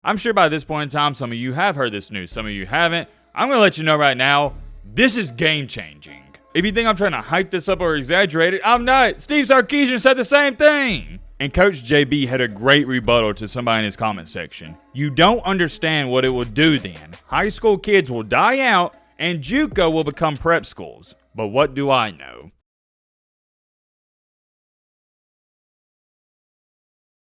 I'm sure by this point in time, some of you have heard this news, some of you haven't. I'm going to let you know right now, this is game changing. If you think I'm trying to hype this up or exaggerate it, I'm not. Steve Sarkisian said the same thing. And Coach JB had a great rebuttal to somebody in his comment section. You don't understand what it will do then. High school kids will die out and JUCO will become prep schools. But what do I know?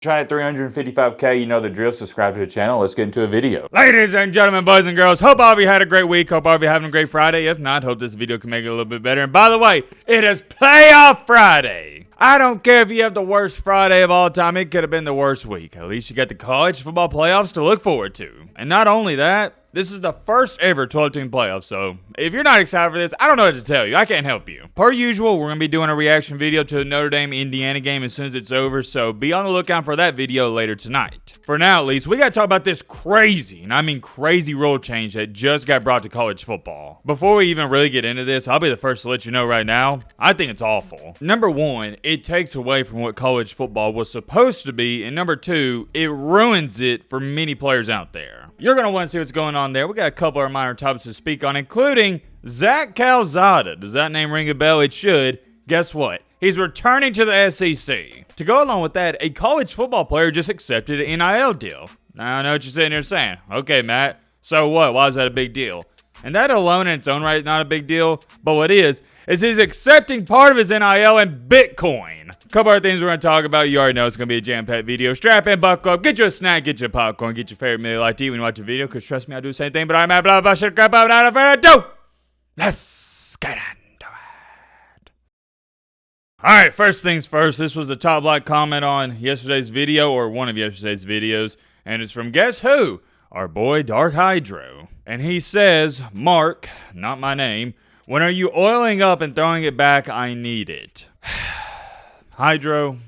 Trying at 355K, you know the drill. Subscribe to the channel. Let's get into a video. Ladies and gentlemen, boys and girls, hope all of you had a great week. Hope all of you having a great Friday. If not, hope this video can make it a little bit better. And by the way, it is Playoff Friday. I don't care if you have the worst Friday of all time. It could have been the worst week. At least you got the college football playoffs to look forward to. And not only that, this is the first ever 12-team playoff, so if you're not excited for this, I don't know what to tell you. I can't help you. Per usual, we're going to be doing a reaction video to the Notre Dame-Indiana game as soon as it's over, so be on the lookout for that video later tonight. For now, at least, we got to talk about this crazy, and I mean crazy rule change that just got brought to college football. Before we even really get into this, I'll be the first to let you know right now, I think it's awful. Number one, it takes away from what college football was supposed to be, and number two, it ruins it for many players out there. You're going to want to see what's going on there. We got a couple of minor topics to speak on, including Zach Calzada. Does that name ring a bell? It should. Guess what? He's returning to the SEC. To go along with that, a college football player just accepted an NIL deal. Now, I know what you're sitting there saying. Okay, Matt, so what? Why is that a big deal? And that alone in its own right is not a big deal, but what is he's accepting part of his NIL in Bitcoin. A couple other things we're going to talk about. You already know it's going to be a jam-packed video. Strap in, buckle up, get you a snack, get you a popcorn, get your favorite meal you like to eat when you watch a video, because trust me, I do the same thing, but I'm at blah, blah, shit, crap, out of ado. Let's get into it. Alright, first things first, this was the top like comment on yesterday's video, or one of yesterday's videos, and it's from guess who? Our boy Dark Hydro. And he says, Mark, not my name, when are you oiling up and throwing it back? I need it. Hydro,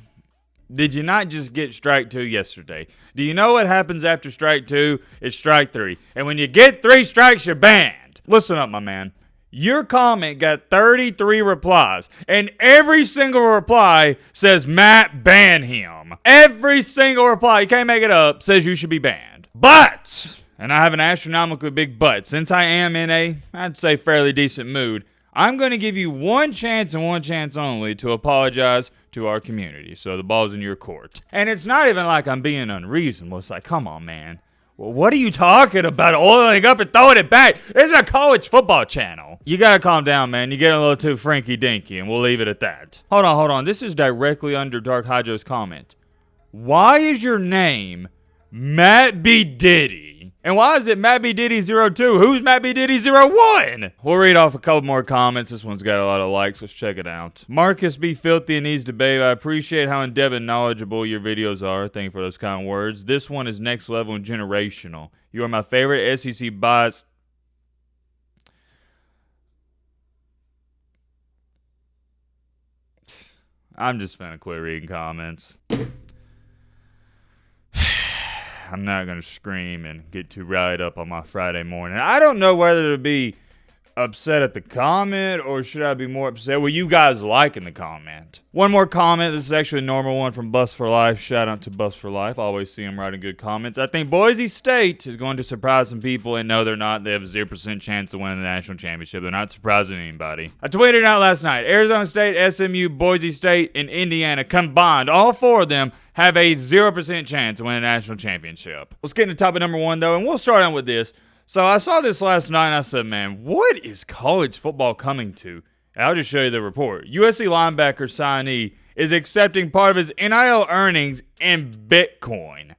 did you not just get strike 2 yesterday? Do you know what happens after strike 2? It's strike 3. And when you get 3 strikes, you're banned. Listen up, my man. Your comment got 33 replies, and every single reply says, Matt, ban him. Every single reply, you can't make it up, says you should be banned. But, and I have an astronomically big but, since I am in a, I'd say, fairly decent mood, I'm going to give you one chance and one chance only to apologize to our community. So the ball's in your court. And it's not even like I'm being unreasonable. It's like, come on, man. Well, what are you talking about? Oiling up and throwing it back? It's a college football channel. You gotta calm down, man. You're getting a little too franky-dinky, and we'll leave it at that. Hold on. This is directly under Dark Hydro's comment. Why is your name Matt B. Diddy? And why is it Matt B. Diddy 02? Who's Matt B. Diddy 01? We'll read off a couple more comments. This one's got a lot of likes. Let's check it out. Marcus B. Filthy and needs to babe. I appreciate how in-depth and knowledgeable your videos are. Thank you for those kind words. This one is next level and generational. You are my favorite SEC bots. I'm just gonna quit reading comments. I'm not going to scream and get too riled up on my Friday morning. I don't know whether to be upset at the comment or should I be more upset with you guys liking the comment. One more comment. This is actually a normal one from Bus for Life. Shout out to Bus for Life. I always see him writing good comments. I think Boise State is going to surprise some people, and no, they're not. They have a 0% chance of winning the national championship. They're not surprising anybody. I tweeted out last night. Arizona State, SMU, Boise State, and Indiana combined, all 4 of them, have a 0% chance to win a national championship. Let's get into topic number 1, though, and we'll start out with this. So I saw this last night, and I said, man, what is college football coming to? And I'll just show you the report. USC linebacker signee is accepting part of his NIL earnings in Bitcoin.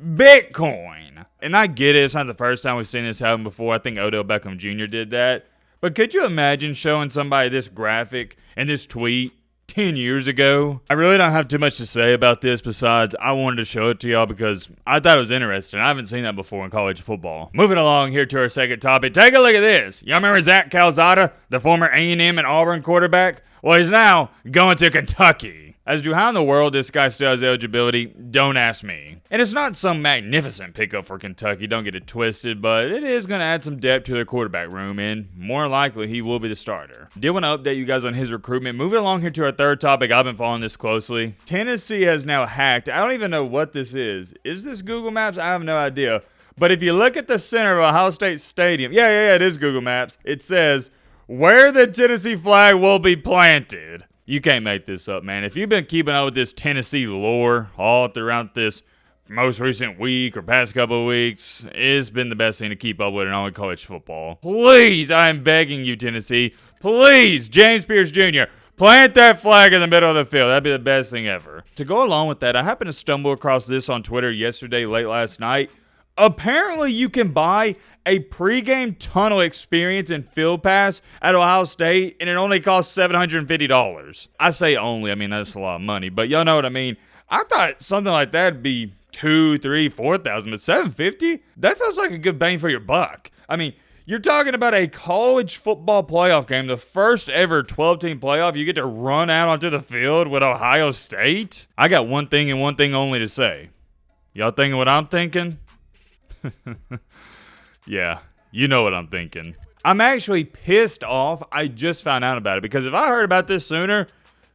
Bitcoin. And I get it. It's not the first time we've seen this happen before. I think Odell Beckham Jr. did that. But could you imagine showing somebody this graphic and this tweet 10 years ago? I really don't have too much to say about this besides I wanted to show it to y'all because I thought it was interesting. I haven't seen that before in college football. Moving along here to our second topic. Take a look at this. Y'all remember Zach Calzada, the former A&M and Auburn quarterback? Well, he's now going to Kentucky. As to how in the world this guy still has eligibility, don't ask me. And it's not some magnificent pickup for Kentucky, don't get it twisted, but it is going to add some depth to their quarterback room, and more likely he will be the starter. Did want to update you guys on his recruitment. Moving along here to our third topic, I've been following this closely. Tennessee has now hacked. I don't even know what this is. Is this Google Maps? I have no idea. But if you look at the center of Ohio State Stadium, yeah, it is Google Maps. It says, where the Tennessee flag will be planted. You can't make this up, man. If you've been keeping up with this Tennessee lore all throughout this most recent week or past couple of weeks, it's been the best thing to keep up with in all of college football. Please, I am begging you, Tennessee. Please, James Pierce Jr., plant that flag in the middle of the field. That'd be the best thing ever. To go along with that, I happened to stumble across this on Twitter yesterday, late last night. Apparently, you can buy a pregame tunnel experience and field pass at Ohio State, and it only costs $750. I say only. I mean, that's a lot of money, but y'all know what I mean. I thought something like that would be $2,000, $3,000, $4,000, but $750? That feels like a good bang for your buck. I mean, you're talking about a college football playoff game, the first ever 12-team playoff. You get to run out onto the field with Ohio State? I got one thing and one thing only to say. Y'all thinking what I'm thinking? Yeah, you know what I'm thinking. I'm actually pissed off I just found out about it, because if I heard about this sooner,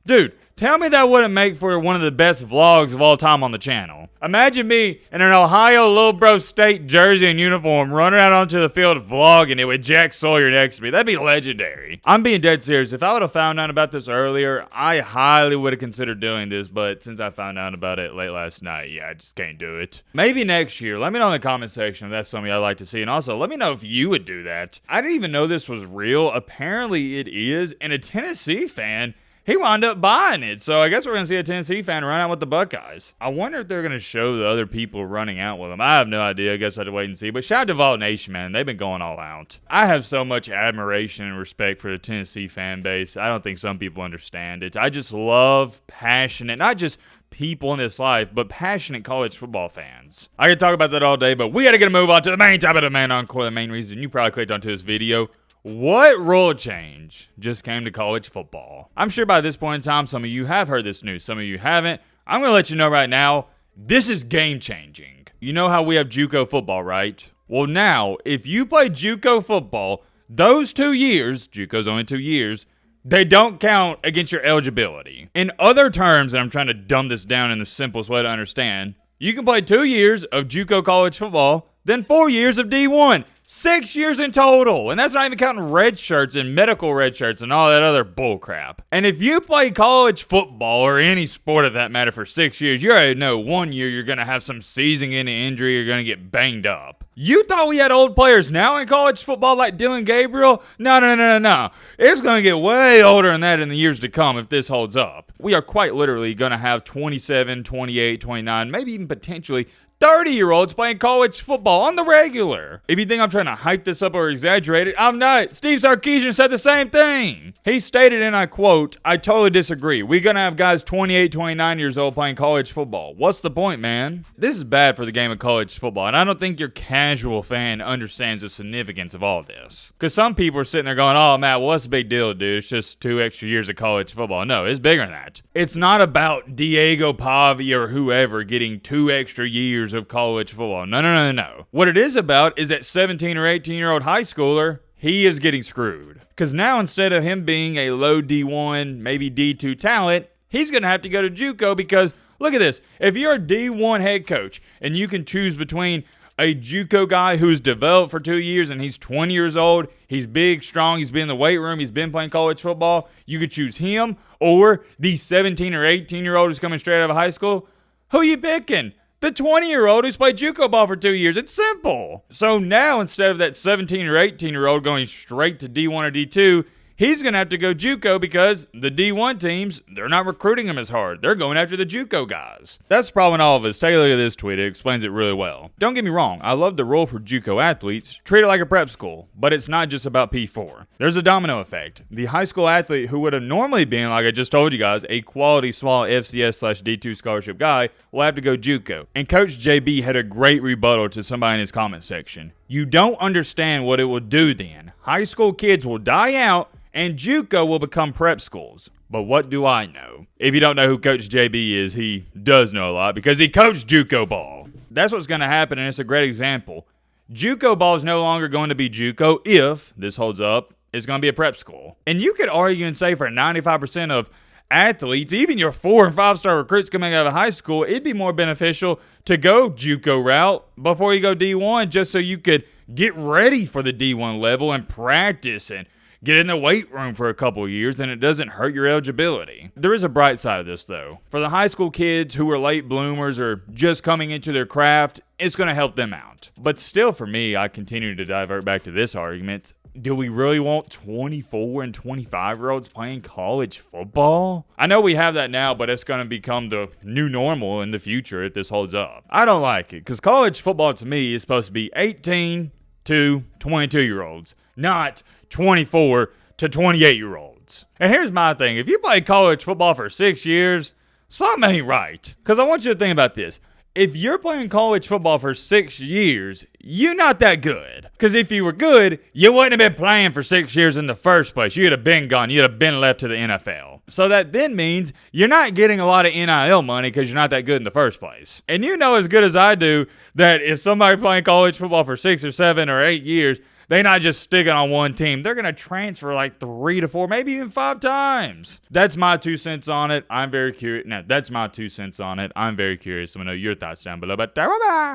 dude, tell me that wouldn't make for one of the best vlogs of all time on the channel. Imagine me in an Ohio Little Bro State jersey and uniform running out onto the field vlogging it with Jack Sawyer next to me. That'd be legendary. I'm being dead serious. If I would have found out about this earlier, I highly would have considered doing this, but since I found out about it late last night, yeah, I just can't do it. Maybe next year. Let me know in the comment section if that's something I'd like to see, and also let me know if you would do that. I didn't even know this was real. Apparently it is, and a Tennessee fan, he wound up buying it. So I guess we're going to see a Tennessee fan run out with the Buckeyes. I wonder if they're going to show the other people running out with them. I have no idea. I guess I have to wait and see. But shout out to Vault Nation, man. They've been going all out. I have so much admiration and respect for the Tennessee fan base. I don't think some people understand it. I just love passionate, not just people in this life, but passionate college football fans. I could talk about that all day, but we got to get a move on to the main topic of the Man Encore. The main reason you probably clicked onto this video. What rule change just came to college football? I'm sure by this point in time, some of you have heard this news. Some of you haven't. I'm going to let you know right now, this is game changing. You know how we have JUCO football, right? Well, now, if you play JUCO football, those 2 years, JUCO's only 2 years, they don't count against your eligibility. In other terms, and I'm trying to dumb this down in the simplest way to understand, you can play 2 years of JUCO college football, then 4 years of D1. 6 years in total, and that's not even counting red shirts and medical red shirts and all that other bull crap. And if you play college football or any sport of that matter for 6 years, you already know 1 year you're going to have some season-ending injury, you're going to get banged up. You thought we had old players now in college football like Dylan Gabriel? No. It's going to get way older than that in the years to come if this holds up. We are quite literally going to have 27, 28, 29, maybe even potentially 30-year-olds playing college football on the regular. If you think I'm trying to hype this up or exaggerate it, I'm not. Steve Sarkisian said the same thing. He stated, and I quote, "I totally disagree. We're going to have guys 28, 29 years old playing college football. What's the point, man?" This is bad for the game of college football, and I don't think your casual fan understands the significance of all this. Because some people are sitting there going, "Oh, Matt, what's the big deal, dude? It's just 2 extra years of college football." No, it's bigger than that. It's not about Diego Pavia or whoever getting 2 extra years of college football. No. What it is about is that 17 or 18-year-old high schooler, he is getting screwed. Because now instead of him being a low D1, maybe D2 talent, he's going to have to go to JUCO because, look at this, if you're a D1 head coach and you can choose between a JUCO guy who's developed for 2 years and he's 20 years old, he's big, strong, he's been in the weight room, he's been playing college football, you could choose him or the 17 or 18-year-old who's coming straight out of high school. Who you picking? The 20-year-old who's played JUCO ball for 2 years. It's simple. So now instead of that 17 or 18-year-old going straight to D1 or D2, he's going to have to go JUCO because the D1 teams, they're not recruiting him as hard. They're going after the JUCO guys. That's the problem in all of us. Take a look at this tweet. It explains it really well. Don't get me wrong. I love the rule for JUCO athletes. Treat it like a prep school. But it's not just about P4. There's a domino effect. The high school athlete who would have normally been, like I just told you guys, a quality small FCS/D2 scholarship guy will have to go JUCO. And Coach JB had a great rebuttal to somebody in his comment section. You don't understand what it will do then. High school kids will die out and JUCO will become prep schools. But what do I know? If you don't know who Coach JB is, he does know a lot because he coached JUCO ball. That's what's going to happen, and it's a great example. JUCO ball is no longer going to be JUCO if this holds up. It's going to be a prep school. And you could argue and say for 95% of athletes, even your 4- and 5-star recruits coming out of high school, it'd be more beneficial to go JUCO route before you go D1 just so you could get ready for the D1 level and practice and get in the weight room for a couple of years, and it doesn't hurt your eligibility. There is a bright side of this, though. For the high school kids who are late bloomers or just coming into their craft, it's going to help them out. But still, for me, I continue to divert back to this argument. Do we really want 24 and 25-year-olds playing college football? I know we have that now, but it's going to become the new normal in the future if this holds up. I don't like it, because college football to me is supposed to be 18 to 22-year-olds, not 24 to 28-year-olds. And here's my thing. If you play college football for 6 years, something ain't right. Because I want you to think about this. If you're playing college football for 6 years, you're not that good. Because if you were good, you wouldn't have been playing for 6 years in the first place. You'd have been gone. You'd have been left to the NFL. So that then means you're not getting a lot of NIL money because you're not that good in the first place. And you know as good as I do that if somebody playing college football for 6 or 7 or 8 years, they're not just sticking on one team. They're going to transfer like 3 to 4, maybe even 5 times. That's my 2 cents on it. I'm very curious. Now, that's my 2 cents on it. I'm very curious to know your thoughts down below. But